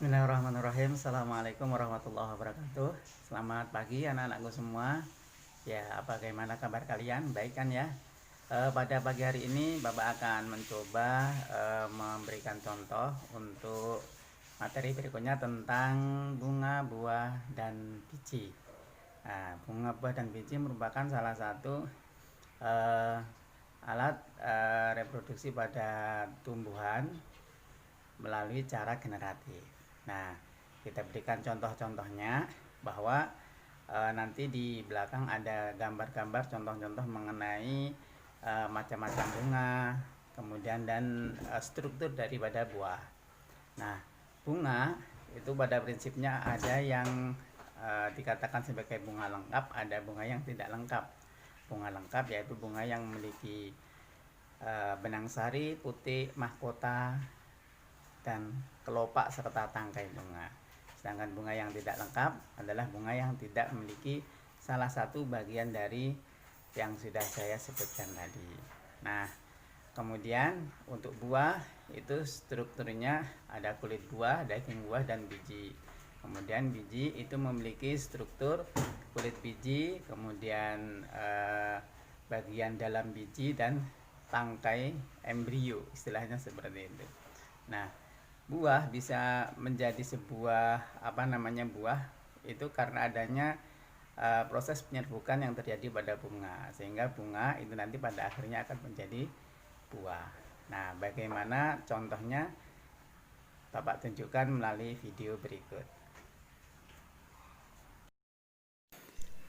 Bismillahirrahmanirrahim. Assalamualaikum warahmatullahi wabarakatuh. Selamat pagi anak-anakku semua. Ya, bagaimana kabar kalian? Baik kan ya? Pada pagi hari ini Bapak akan mencoba memberikan contoh untuk materi berikutnya tentang bunga, buah, dan biji. Nah, bunga, buah, dan biji merupakan salah satu alat reproduksi pada tumbuhan melalui cara generatif. Nah, kita berikan contoh-contohnya bahwa nanti di belakang ada gambar-gambar contoh-contoh mengenai macam-macam bunga, kemudian dan struktur daripada buah. Nah, bunga itu pada prinsipnya ada yang dikatakan sebagai bunga lengkap, ada bunga yang tidak lengkap. Bunga lengkap yaitu bunga yang memiliki benang sari, putih, mahkota, dan kelopak serta tangkai bunga. Sedangkan bunga yang tidak lengkap adalah bunga yang tidak memiliki salah satu bagian dari yang sudah saya sebutkan tadi. Nah, kemudian untuk buah itu strukturnya ada kulit buah, daging buah, dan biji. Kemudian biji itu memiliki struktur kulit biji, kemudian bagian dalam biji dan tangkai embrio, istilahnya seperti itu. Nah, buah bisa menjadi sebuah buah itu karena adanya proses penyerbukan yang terjadi pada bunga, sehingga bunga itu nanti pada akhirnya akan menjadi buah. Nah, bagaimana contohnya Bapak tunjukkan melalui video berikut.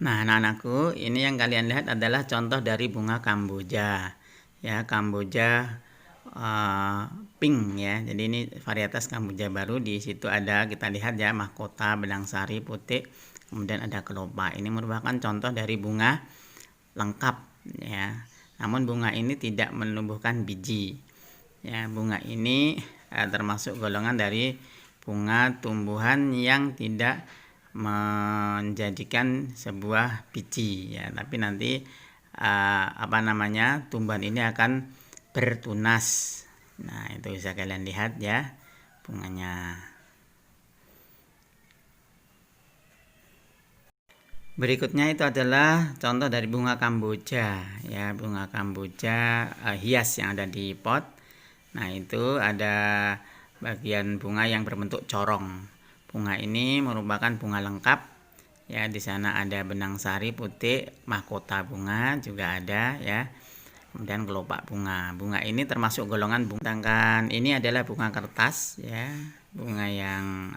Nah, anak-anakku, ini yang kalian lihat adalah contoh dari bunga kamboja. Ya, kamboja pink ya. Jadi ini varietas kamboja baru. Di situ ada, kita lihat ya, mahkota, benang sari, putih, kemudian ada kelopak. Ini merupakan contoh dari bunga lengkap ya. Namun bunga ini tidak menumbuhkan biji. Ya, bunga ini termasuk golongan dari bunga tumbuhan yang tidak menjadikan sebuah biji ya, tapi nanti tumbuhan ini akan bertunas. Nah, itu bisa kalian lihat ya bunganya. Berikutnya itu adalah contoh dari bunga kamboja ya, bunga kamboja hias yang ada di pot. Nah, itu ada bagian bunga yang berbentuk corong. Bunga ini merupakan bunga lengkap ya, di sana ada benang sari putih, mahkota bunga juga ada ya. Kemudian kelopak bunga. Bunga ini termasuk golongan bunga. Sedangkan ini adalah bunga kertas ya, bunga yang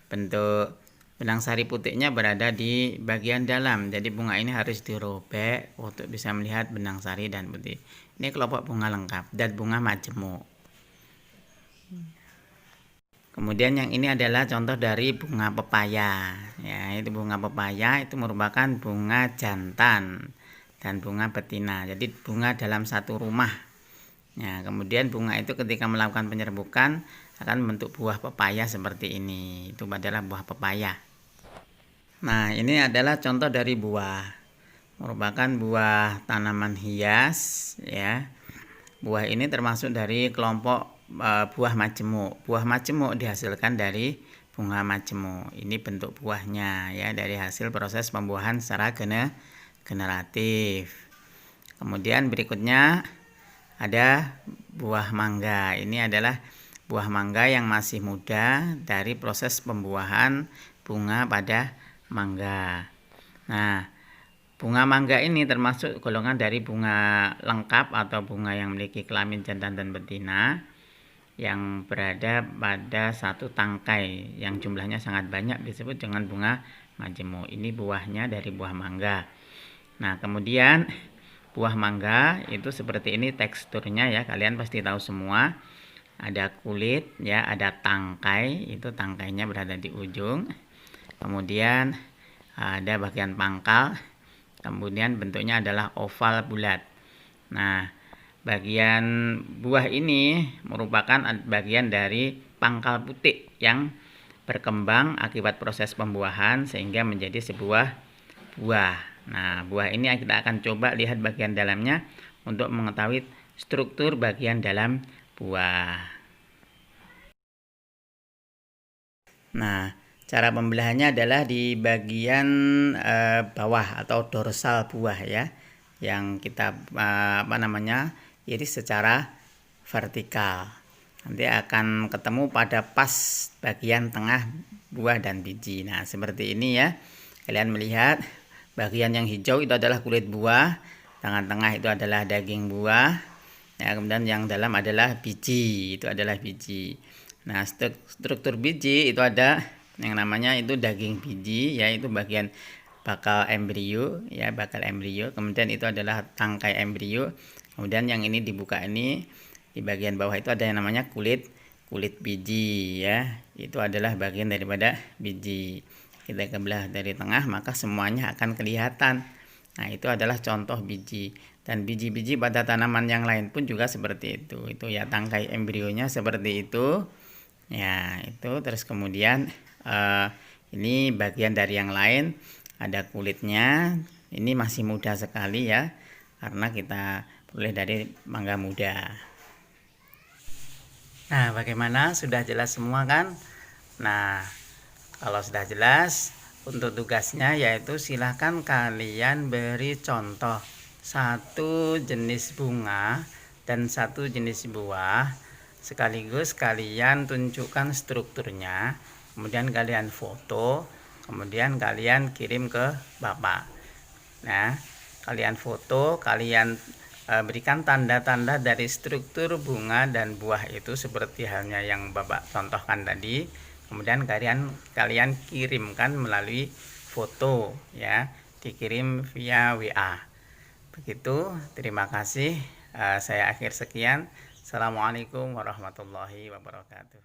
bentuk benang sari putihnya berada di bagian dalam. Jadi bunga ini harus dirobek untuk bisa melihat benang sari dan putih. Ini kelopak bunga lengkap dan bunga majemuk. Kemudian yang ini adalah contoh dari bunga pepaya. Ya, itu bunga pepaya itu merupakan bunga jantan dan bunga betina. Jadi bunga dalam satu rumah. Nah, kemudian bunga itu ketika melakukan penyerbukan akan membentuk buah pepaya seperti ini. Itu adalah buah pepaya. Nah, ini adalah contoh dari buah. Merupakan buah tanaman hias ya. Buah ini termasuk dari kelompok buah majemuk. Buah majemuk dihasilkan dari bunga majemuk. Ini bentuk buahnya ya, dari hasil proses pembuahan secara generatif. Kemudian berikutnya ada buah mangga. Ini adalah buah mangga yang masih muda dari proses pembuahan bunga pada mangga. Nah, bunga mangga ini termasuk golongan dari bunga lengkap atau bunga yang memiliki kelamin jantan dan betina yang berada pada satu tangkai yang jumlahnya sangat banyak, disebut dengan bunga majemuk. Ini buahnya dari buah mangga. Nah, kemudian buah mangga itu seperti ini teksturnya ya, kalian pasti tahu semua. Ada kulit ya, ada tangkai, itu tangkainya berada di ujung. Kemudian ada bagian pangkal. Kemudian bentuknya adalah oval bulat. Nah, bagian buah ini merupakan bagian dari pangkal putih yang berkembang akibat proses pembuahan sehingga menjadi sebuah buah. Nah, buah ini kita akan coba lihat bagian dalamnya untuk mengetahui struktur bagian dalam buah. Nah, cara pembelahannya adalah di bagian bawah atau dorsal buah ya, yang kita iris secara vertikal. Nanti akan ketemu pada pas bagian tengah buah dan biji. Nah, seperti ini ya. Kalian melihat bagian yang hijau itu adalah kulit buah, tengah-tengah itu adalah daging buah. Ya, kemudian yang dalam adalah biji, itu adalah biji. Nah, struktur biji itu ada yang namanya itu daging biji, yaitu bagian bakal embrio ya, bakal embrio. Kemudian itu adalah tangkai embrio. Kemudian yang ini dibuka ini di bagian bawah itu ada yang namanya kulit biji ya. Itu adalah bagian daripada biji. Kita belah dari tengah maka semuanya akan kelihatan. Nah, itu adalah contoh biji. Dan biji-biji pada tanaman yang lain pun juga seperti itu. Itu ya tangkai embrionya seperti itu. Ya, itu terus kemudian ini bagian dari yang lain, ada kulitnya. Ini masih muda sekali ya, karena kita peroleh dari mangga muda. Nah, bagaimana? Sudah jelas semua kan? Nah, kalau sudah jelas, untuk tugasnya yaitu silahkan kalian beri contoh satu jenis bunga dan satu jenis buah, sekaligus kalian tunjukkan strukturnya, kemudian kalian foto, kemudian kalian kirim ke Bapak. Nah, kalian foto, kalian berikan tanda-tanda dari struktur bunga dan buah itu seperti halnya yang Bapak contohkan tadi. Kemudian kalian kirimkan melalui foto ya, dikirim via WA. Begitu, terima kasih. Saya akhir sekian. Assalamualaikum warahmatullahi wabarakatuh.